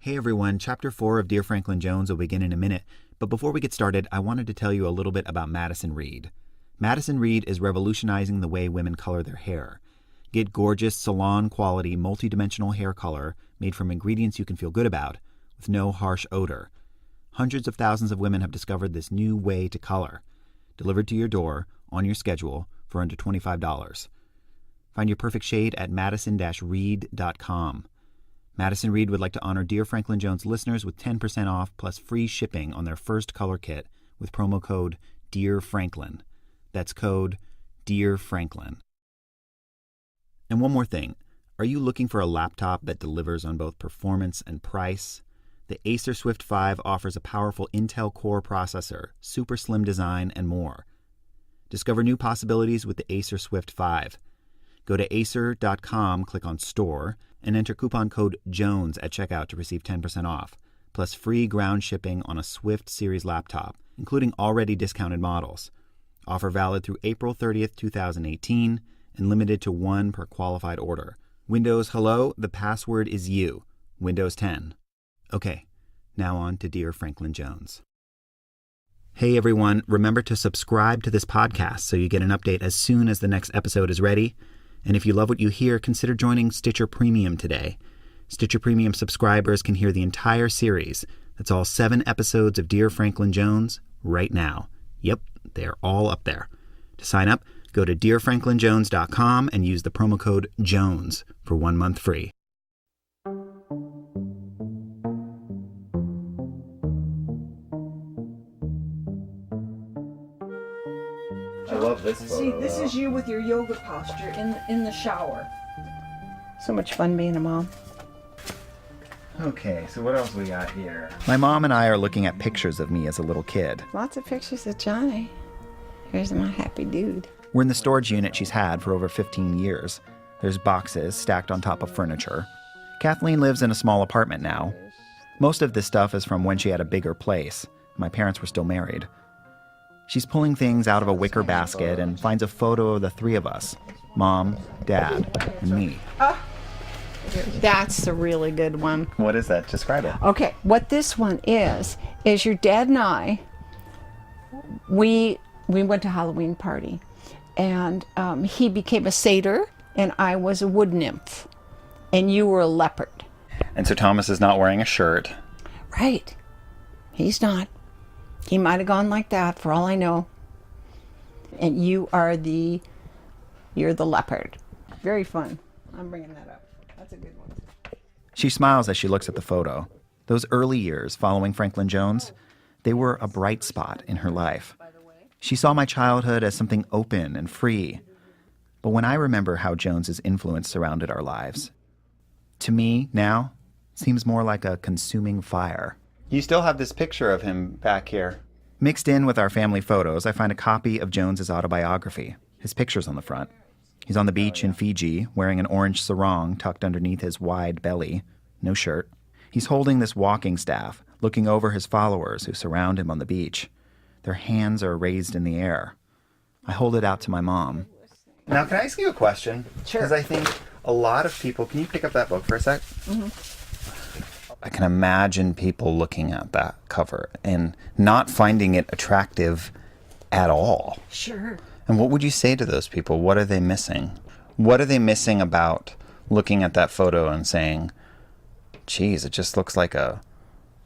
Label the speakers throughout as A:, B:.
A: Hey everyone, Chapter 4 of Dear Franklin Jones will begin in a minute, but before we get started, I wanted to tell you a little bit about Madison Reed. Madison Reed is revolutionizing the way women color their hair. Get gorgeous, salon-quality, multi-dimensional hair color made from ingredients you can feel good about, with no harsh odor. Hundreds of thousands of women have discovered this new way to color. Delivered to your door, on your schedule, for under $25. Find your perfect shade at madison-reed.com. Madison Reed would like to honor Dear Franklin Jones listeners with 10% off plus free shipping on their first color kit with promo code DEARFranklin. That's code DEARFranklin. And one more thing. Are you looking for a laptop that delivers on both performance and price? The Acer Swift 5 offers a powerful Intel Core processor, super slim design, and more. Discover new possibilities with the Acer Swift 5. Go to acer.com, click on Store, and enter coupon code JONES at checkout to receive 10% off, plus free ground shipping on a Swift Series laptop, including already discounted models. Offer valid through April 30th, 2018, and limited to one per qualified order. Windows Hello, the password is you. Windows 10. Okay, now on to Dear Franklin Jones. Hey everyone, remember to subscribe to this podcast so you get an update as soon as the next episode is ready. And if you love what you hear, consider joining Stitcher Premium today. Stitcher Premium subscribers can hear the entire series. That's all 7 episodes of Dear Franklin Jones right now. Yep, they're all up there. To sign up, go to dearfranklinjones.com and use the promo code JONES for 1 month free. I love this photo.
B: See, this is you with your yoga posture in the shower. So much fun being a mom.
A: Okay, so what else we got here? My mom and I are looking at pictures of me as a little kid.
B: Lots of pictures of Johnny. Here's my happy dude.
A: We're in the storage unit she's had for over 15 years. There's boxes stacked on top of furniture. Kathleen lives in a small apartment now. Most of this stuff is from when she had a bigger place. My parents were still married. She's pulling things out of a wicker basket and finds a photo of the 3 of us, Mom, Dad, and me.
B: That's a really good one.
A: What is that? Describe it.
B: Okay, what this one is your dad and I, we went to a Halloween party, and he became a satyr, and I was a wood nymph, and you were a leopard.
A: And so Thomas is not wearing a shirt.
B: Right. He's not. He might have gone like that, for all I know. And you're the leopard. Very fun. I'm bringing that up. That's a good one.
A: She smiles as she looks at the photo. Those early years following Franklin Jones, they were a bright spot in her life. She saw my childhood as something open and free. But when I remember how Jones's influence surrounded our lives, to me, now, it seems more like a consuming fire. You still have this picture of him back here. Mixed in with our family photos, I find a copy of Jones's autobiography. His picture's on the front. He's on the beach in Fiji, wearing an orange sarong tucked underneath his wide belly. No shirt. He's holding this walking staff, looking over his followers who surround him on the beach. Their hands are raised in the air. I hold it out to my mom. Now, can I ask you a question?
B: Sure.
A: Because I think a lot of people... Can you pick up that book for a sec?
B: Mm-hmm.
A: I can imagine people looking at that cover and not finding it attractive at all.
B: Sure.
A: And what would you say to those people? What are they missing? What are they missing about looking at that photo and saying, geez, it just looks like a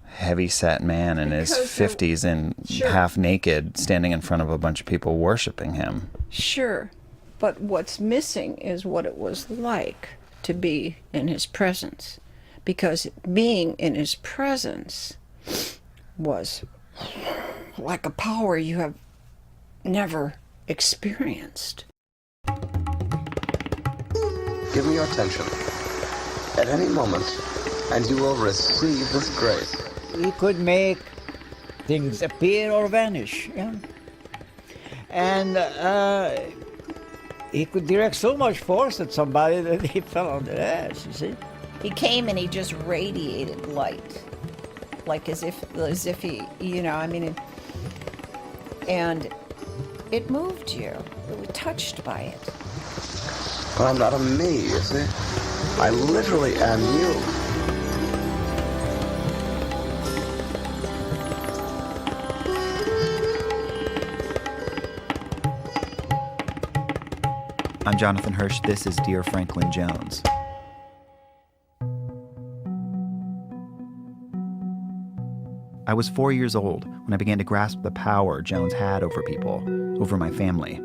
A: heavy-set man in his 50s and half naked standing in front of a bunch of people worshiping him?
B: Sure. But what's missing is what it was like to be in his presence. Because being in his presence was like a power you have never experienced.
C: Give me your attention at any moment, and you will receive this grace.
D: He could make things appear or vanish, yeah? And he could direct so much force at somebody that he fell on their ass, you see?
E: He came and he just radiated light, like as if he, and it moved you. You were touched by it.
C: But I'm not a me, you see? I literally am you.
A: I'm Jonathan Hirsch. This is Dear Franklin Jones. I was 4 years old when I began to grasp the power Jones had over people, over my family.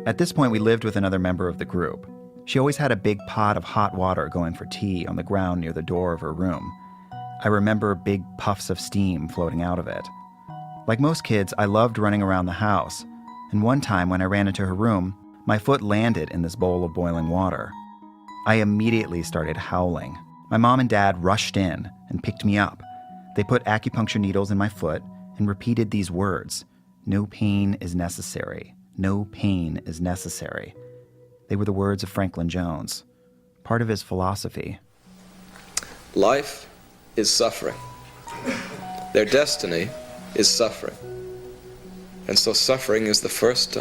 A: At this point, we lived with another member of the group. She always had a big pot of hot water going for tea on the ground near the door of her room. I remember big puffs of steam floating out of it. Like most kids, I loved running around the house, and one time when I ran into her room, my foot landed in this bowl of boiling water. I immediately started howling. My mom and dad rushed in and picked me up. They put acupuncture needles in my foot and repeated these words, "No pain is necessary. No pain is necessary." They were the words of Franklin Jones, part of his philosophy.
F: Life is suffering. Their destiny is suffering. And so suffering is the first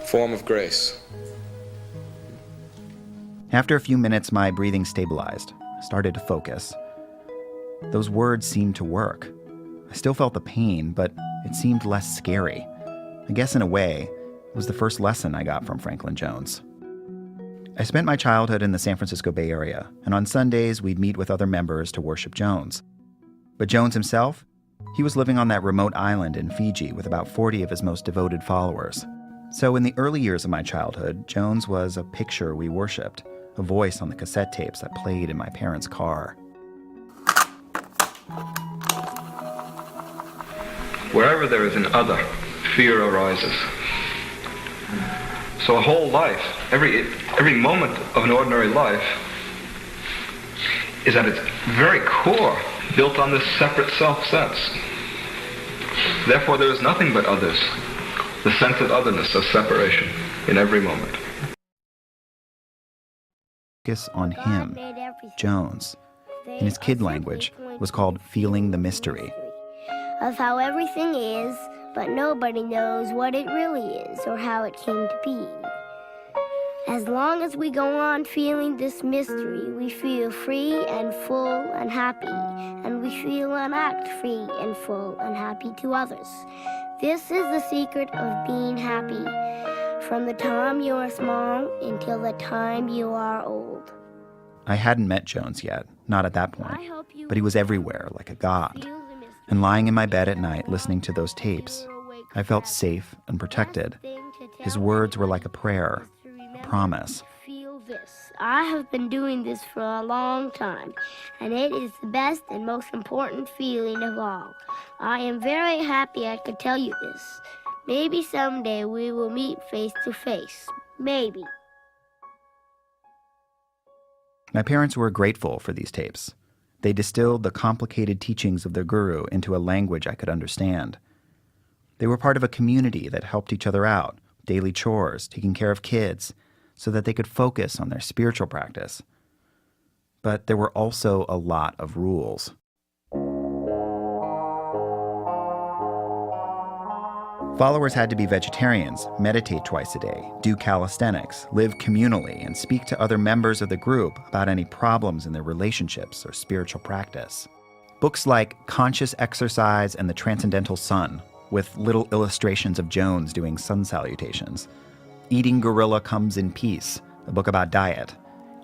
F: form of grace.
A: After a few minutes, my breathing stabilized. I started to focus. Those words seemed to work. I still felt the pain, but it seemed less scary. I guess in a way, it was the first lesson I got from Franklin Jones. I spent my childhood in the San Francisco Bay Area, and on Sundays we'd meet with other members to worship Jones. But Jones himself, he was living on that remote island in Fiji with about 40 of his most devoted followers. So in the early years of my childhood, Jones was a picture we worshipped, a voice on the cassette tapes that played in my parents' car.
F: Wherever there is an other, fear arises. So a whole life, every moment of an ordinary life is at its very core built on this separate self-sense. Therefore there is nothing but others, the sense of otherness, of separation in every moment.
A: Focus on him, Jones. In his kid language, was called feeling the mystery.
G: Of how everything is, but nobody knows what it really is or how it came to be. As long as we go on feeling this mystery, we feel free and full and happy, and we feel and act free and full and happy to others. This is the secret of being happy, from the time you are small until the time you are old.
A: I hadn't met Jones yet, not at that point, but he was everywhere like a god. And lying in my bed at night listening to those tapes, I felt safe and protected. His words were like a prayer, a promise.
G: Feel this. I have been doing this for a long time, and it is the best and most important feeling of all. I am very happy I could tell you this. Maybe someday we will meet face to face. Maybe.
A: My parents were grateful for these tapes. They distilled the complicated teachings of their guru into a language I could understand. They were part of a community that helped each other out, daily chores, taking care of kids, so that they could focus on their spiritual practice. But there were also a lot of rules. Followers had to be vegetarians, meditate twice a day, do calisthenics, live communally, and speak to other members of the group about any problems in their relationships or spiritual practice. Books like Conscious Exercise and the Transcendental Sun, with little illustrations of Jones doing sun salutations. Eating Gorilla Comes in Peace, a book about diet.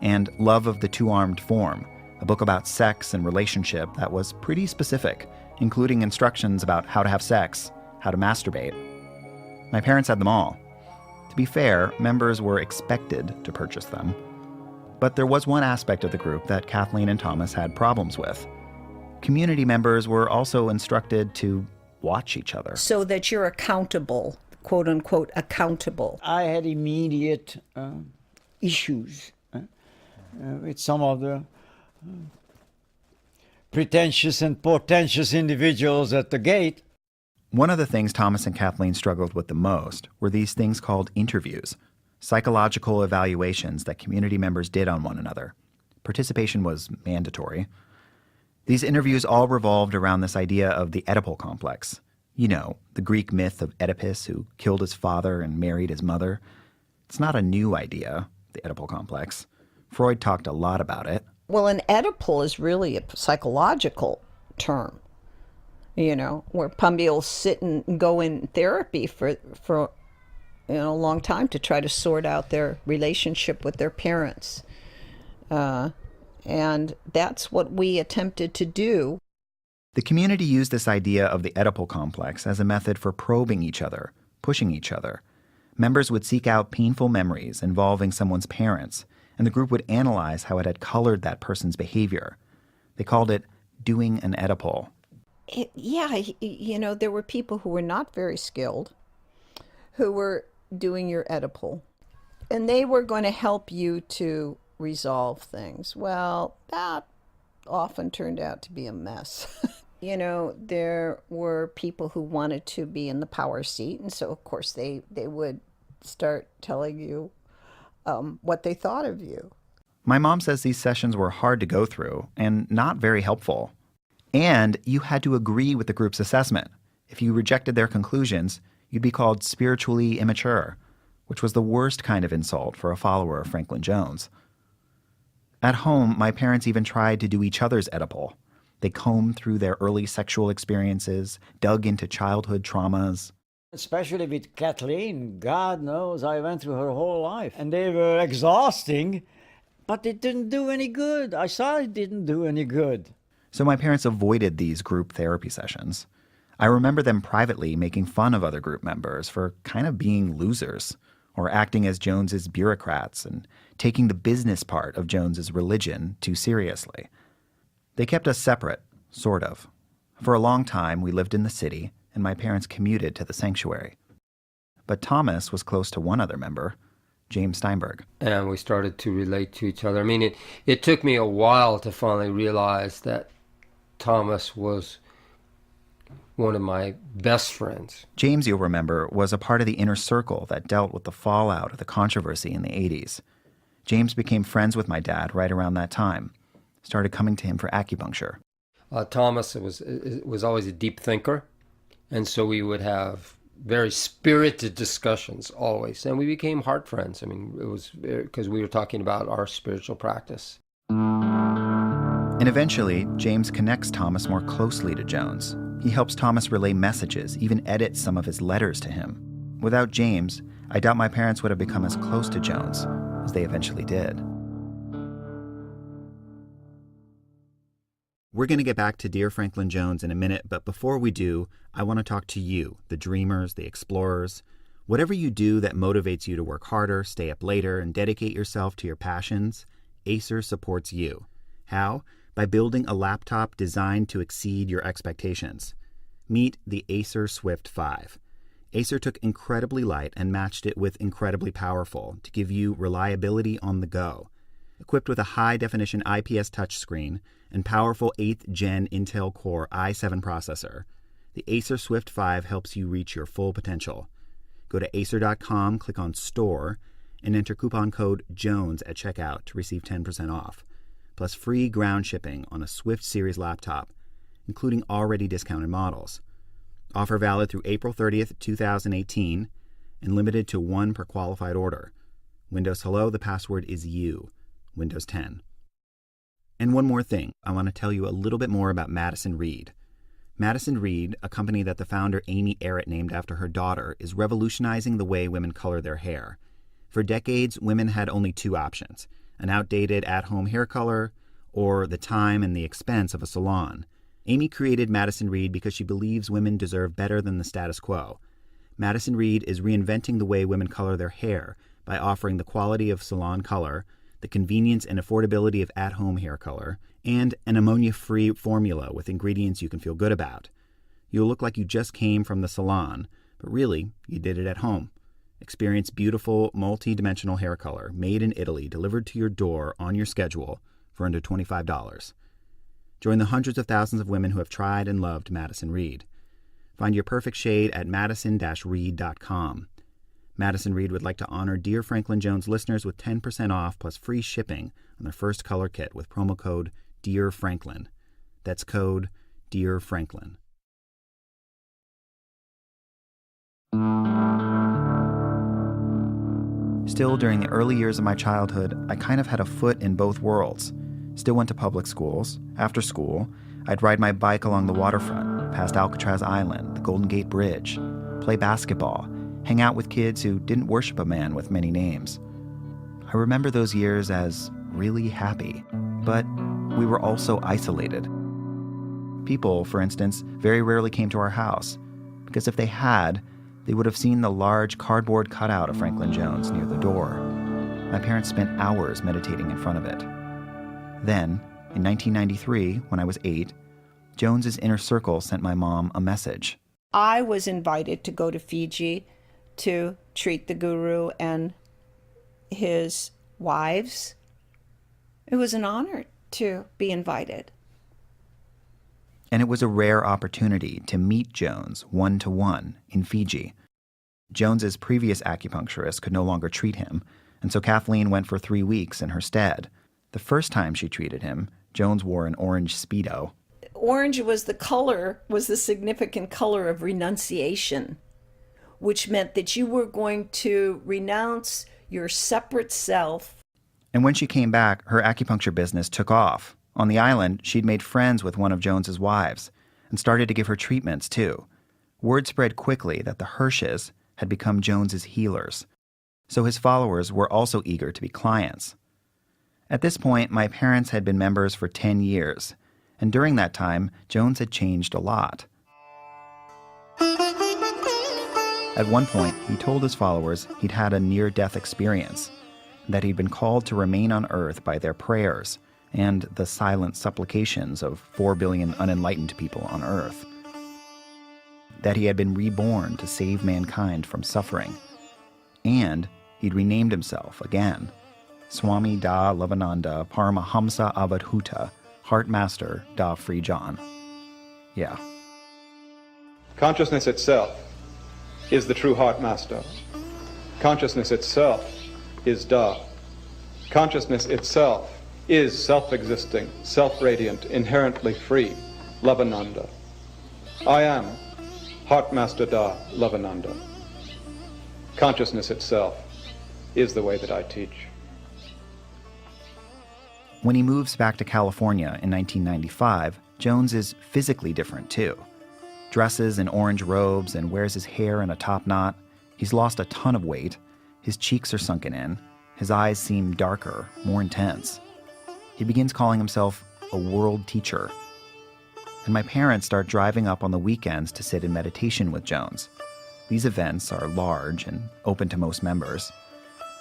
A: And Love of the Two-Armed Form, a book about sex and relationship that was pretty specific, including instructions about how to have sex, how to masturbate. My parents had them all. To be fair, members were expected to purchase them. But there was one aspect of the group that Kathleen and Thomas had problems with. Community members were also instructed to watch each other.
E: So that you're accountable, quote unquote, accountable.
D: I had immediate issues with some of the pretentious and portentous individuals at the gate.
A: One of the things Thomas and Kathleen struggled with the most were these things called interviews, psychological evaluations that community members did on one another. Participation was mandatory. These interviews all revolved around this idea of the Oedipal complex. You know, the Greek myth of Oedipus who killed his father and married his mother. It's not a new idea, the Oedipal complex. Freud talked a lot about it.
B: Well, an Oedipal is really a psychological term, you know, where Pumby will sit and go in therapy for a long time to try to sort out their relationship with their parents. And that's what we attempted to do.
A: The community used this idea of the Oedipal complex as a method for probing each other, pushing each other. Members would seek out painful memories involving someone's parents, and the group would analyze how it had colored that person's behavior. They called it doing an Oedipal.
B: There were people who were not very skilled who were doing your Oedipal, and they were going to help you to resolve things. Well, that often turned out to be a mess. There were people who wanted to be in the power seat, and so of course they would start telling you what they thought of you.
A: My mom says these sessions were hard to go through and not very helpful. And you had to agree with the group's assessment. If you rejected their conclusions, you'd be called spiritually immature, which was the worst kind of insult for a follower of Franklin Jones. At home, my parents even tried to do each other's Oedipal. They combed through their early sexual experiences, dug into childhood traumas.
D: Especially with Kathleen, God knows I went through her whole life. And they were exhausting, but it didn't do any good. I saw it didn't do any good.
A: So my parents avoided these group therapy sessions. I remember them privately making fun of other group members for kind of being losers, or acting as Jones's bureaucrats and taking the business part of Jones's religion too seriously. They kept us separate, sort of. For a long time, we lived in the city, and my parents commuted to the sanctuary. But Thomas was close to one other member, James Steinberg.
H: And we started to relate to each other. I mean, it took me a while to finally realize that Thomas was one of my best friends.
A: James, you'll remember, was a part of the inner circle that dealt with the fallout of the controversy in the 80s. James became friends with my dad right around that time, started coming to him for acupuncture.
H: Thomas was always a deep thinker, and so we would have very spirited discussions always, and we became heart friends. I mean, it was because we were talking about our spiritual practice.
A: And eventually, James connects Thomas more closely to Jones. He helps Thomas relay messages, even edit some of his letters to him. Without James, I doubt my parents would have become as close to Jones as they eventually did. We're going to get back to Dear Franklin Jones in a minute, but before we do, I want to talk to you, the dreamers, the explorers. Whatever you do that motivates you to work harder, stay up later, and dedicate yourself to your passions, Acer supports you. How? By building a laptop designed to exceed your expectations. Meet the Acer Swift 5. Acer took incredibly light and matched it with incredibly powerful to give you reliability on the go. Equipped with a high-definition IPS touchscreen and powerful 8th Gen Intel Core i7 processor, the Acer Swift 5 helps you reach your full potential. Go to acer.com, click on Store, and enter coupon code JONES at checkout to receive 10% off, plus free ground shipping on a Swift Series laptop, including already discounted models. Offer valid through April 30th, 2018, and limited to one per qualified order. Windows Hello, the password is you. Windows 10. And one more thing, I want to tell you a little bit more about Madison Reed. Madison Reed, a company that the founder Amy Errett named after her daughter, is revolutionizing the way women color their hair. For decades, women had only two options: an outdated at-home hair color or the time and the expense of a salon. Amy created Madison Reed because she believes women deserve better than the status quo. Madison Reed is reinventing the way women color their hair by offering the quality of salon color, the convenience and affordability of at-home hair color, and an ammonia-free formula with ingredients you can feel good about. You'll look like you just came from the salon, but really, you did it at home. Experience beautiful, multi-dimensional hair color made in Italy, delivered to your door on your schedule for under $25. Join the hundreds of thousands of women who have tried and loved Madison Reed. Find your perfect shade at madison-reed.com. Madison Reed would like to honor Dear Franklin Jones listeners with 10% off plus free shipping on their first color kit with promo code Dear Franklin. That's code Dear Franklin. Still, during the early years of my childhood, I kind of had a foot in both worlds. Still went to public schools. After school, I'd ride my bike along the waterfront, past Alcatraz Island, the Golden Gate Bridge, play basketball, hang out with kids who didn't worship a man with many names. I remember those years as really happy, but we were also isolated. People, for instance, very rarely came to our house, because if they had, they would have seen the large cardboard cutout of Franklin Jones near the door. My parents spent hours meditating in front of it. Then, in 1993, when I was 8, Jones's inner circle sent my mom a message.
B: I was invited to go to Fiji to treat the guru and his wives. It was an honor to be invited.
A: And it was a rare opportunity to meet Jones one-to-one in Fiji. Jones's previous acupuncturist could no longer treat him, and so Kathleen went for 3 weeks in her stead. The first time she treated him, Jones wore an orange Speedo.
B: Orange was the significant color of renunciation, which meant that you were going to renounce your separate self.
A: And when she came back, her acupuncture business took off. On the island, she'd made friends with one of Jones's wives and started to give her treatments, too. Word spread quickly that the Hirsches had become Jones's healers, so his followers were also eager to be clients. At this point, my parents had been members for 10 years, and during that time, Jones had changed a lot. At one point, he told his followers he'd had a near-death experience, that he'd been called to remain on Earth by their prayers and the silent supplications of 4 billion unenlightened people on Earth. That he had been reborn to save mankind from suffering. And he'd renamed himself again. Swami Da Lavananda Paramahamsa Avadhuta, Heart Master Da Free John. Yeah.
I: Consciousness itself is the true Heart Master. Consciousness itself is Da. Consciousness itself is self-existing, self-radiant, inherently free, Lavananda. I am Heart Master Da Lavananda. Consciousness itself is the way that I teach.
A: When he moves back to California in 1995, Jones is physically different too. Dresses in orange robes and wears his hair in a top knot. He's lost a ton of weight. His cheeks are sunken in. His eyes seem darker, more intense. He begins calling himself a world teacher. And my parents start driving up on the weekends to sit in meditation with Jones. These events are large and open to most members.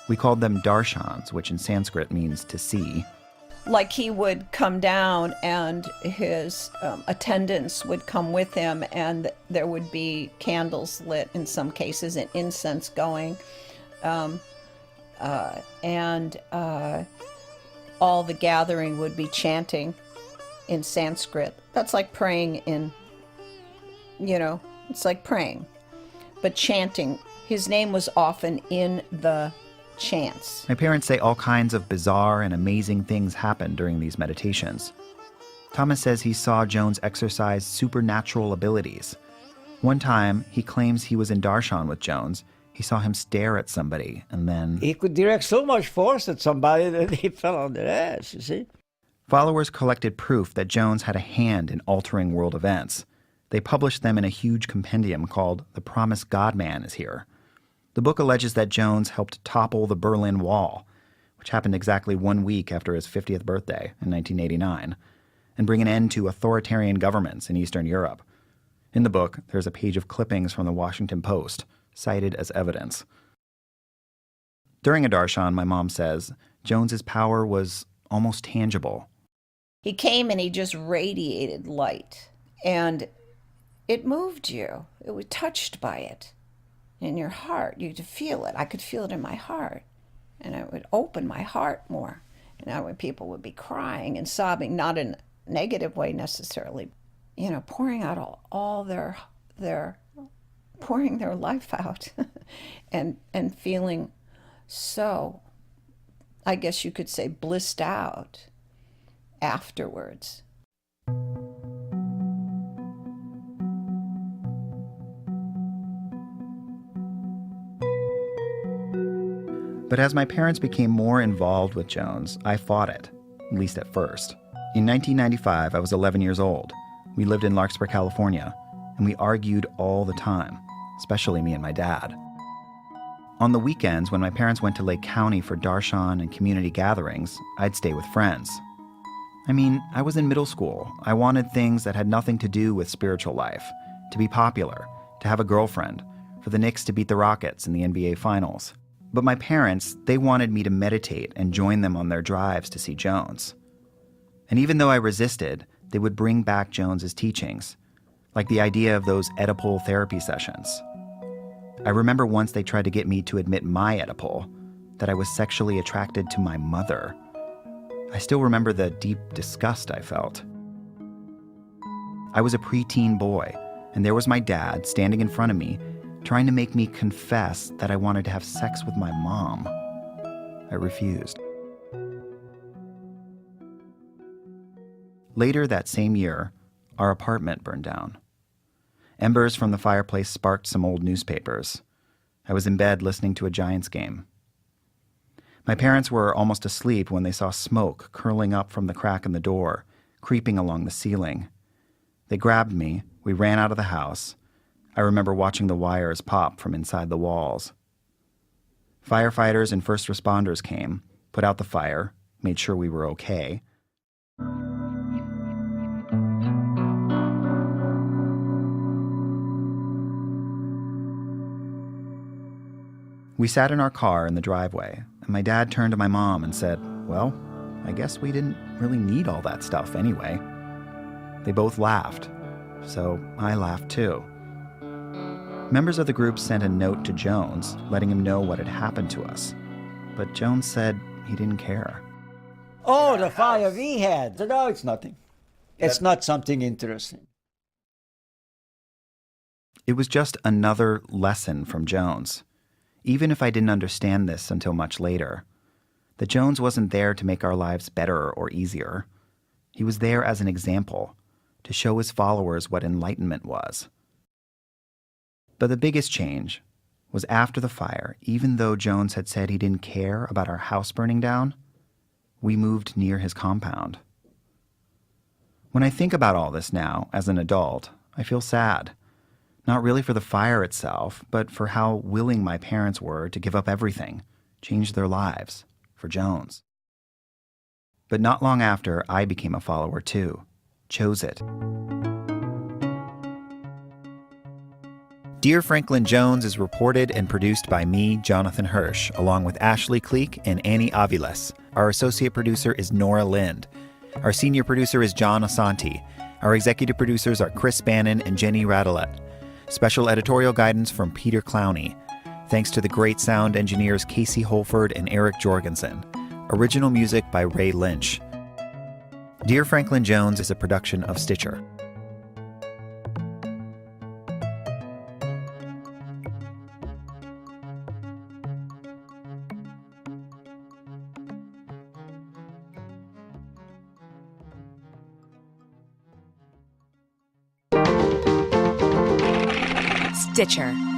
A: We called them darshans, which in Sanskrit means to see.
B: Like he would come down and his attendants would come with him, and there would be candles lit in some cases and incense going. And all the gathering would be chanting in Sanskrit. That's like praying it's like praying, but chanting. His name was often in the chants.
A: My parents say all kinds of bizarre and amazing things happened during these meditations. Thomas says he saw Jones exercise supernatural abilities. One time, he claims he was in darshan with Jones. He saw him stare at somebody, and then...
D: He could direct so much force at somebody that he fell on their ass, you see?
A: Followers collected proof that Jones had a hand in altering world events. They published them in a huge compendium called The Promised God-Man is Here. The book alleges that Jones helped topple the Berlin Wall, which happened exactly 1 week after his 50th birthday in 1989, and bring an end to authoritarian governments in Eastern Europe. In the book, there's a page of clippings from the Washington Post, cited as evidence. During a darshan, my mom says, Jones's power was almost tangible.
B: He came and he just radiated light, and it moved you. It was touched by it. In your heart, you could feel it. I could feel it in my heart, and it would open my heart more. And when people would be crying and sobbing, not in a negative way necessarily, pouring out all their pouring their life out, and feeling so, I guess you could say, blissed out afterwards.
A: But as my parents became more involved with Jones, I fought it, at least at first. In 1995, I was 11 years old. We lived in Larkspur, California, and we argued all the time, especially me and my dad. On the weekends, when my parents went to Lake County for darshan and community gatherings, I'd stay with friends. I mean, I was in middle school. I wanted things that had nothing to do with spiritual life. To be popular, to have a girlfriend, for the Knicks to beat the Rockets in the NBA Finals. But my parents, they wanted me to meditate and join them on their drives to see Jones. And even though I resisted, they would bring back Jones's teachings, like the idea of those Oedipal therapy sessions. I remember once they tried to get me to admit my Oedipal, that I was sexually attracted to my mother. I still remember the deep disgust I felt. I was a preteen boy, and there was my dad standing in front of me, trying to make me confess that I wanted to have sex with my mom. I refused. Later that same year, our apartment burned down. Embers from the fireplace sparked some old newspapers. I was in bed listening to a Giants game. My parents were almost asleep when they saw smoke curling up from the crack in the door, creeping along the ceiling. They grabbed me, we ran out of the house. I remember watching the wires pop from inside the walls. Firefighters and first responders came, put out the fire, made sure we were okay. We sat in our car in the driveway, and my dad turned to my mom and said, "Well, I guess we didn't really need all that stuff anyway." They both laughed, so I laughed too. Members of the group sent a note to Jones, letting him know what had happened to us. But Jones said he didn't care.
D: Oh, the fire we had. No, it's nothing. It's not something interesting.
A: It was just another lesson from Jones. Even if I didn't understand this until much later, that Jones wasn't there to make our lives better or easier. He was there as an example, to show his followers what enlightenment was. But the biggest change was after the fire. Even though Jones had said he didn't care about our house burning down, we moved near his compound. When I think about all this now, as an adult, I feel sad. Not really for the fire itself, but for how willing my parents were to give up everything, change their lives, for Jones. But not long after, I became a follower too, chose it. Dear Franklin Jones is reported and produced by me, Jonathan Hirsch, along with Ashley Cleek and Annie Aviles. Our associate producer is Nora Lind. Our senior producer is John Asante. Our executive producers are Chris Bannon and Jenny Radelet. Special editorial guidance from Peter Clowney. Thanks to the great sound engineers Casey Holford and Eric Jorgensen. Original music by Ray Lynch. Dear Franklin Jones is a production of Stitcher.
J: Stitcher.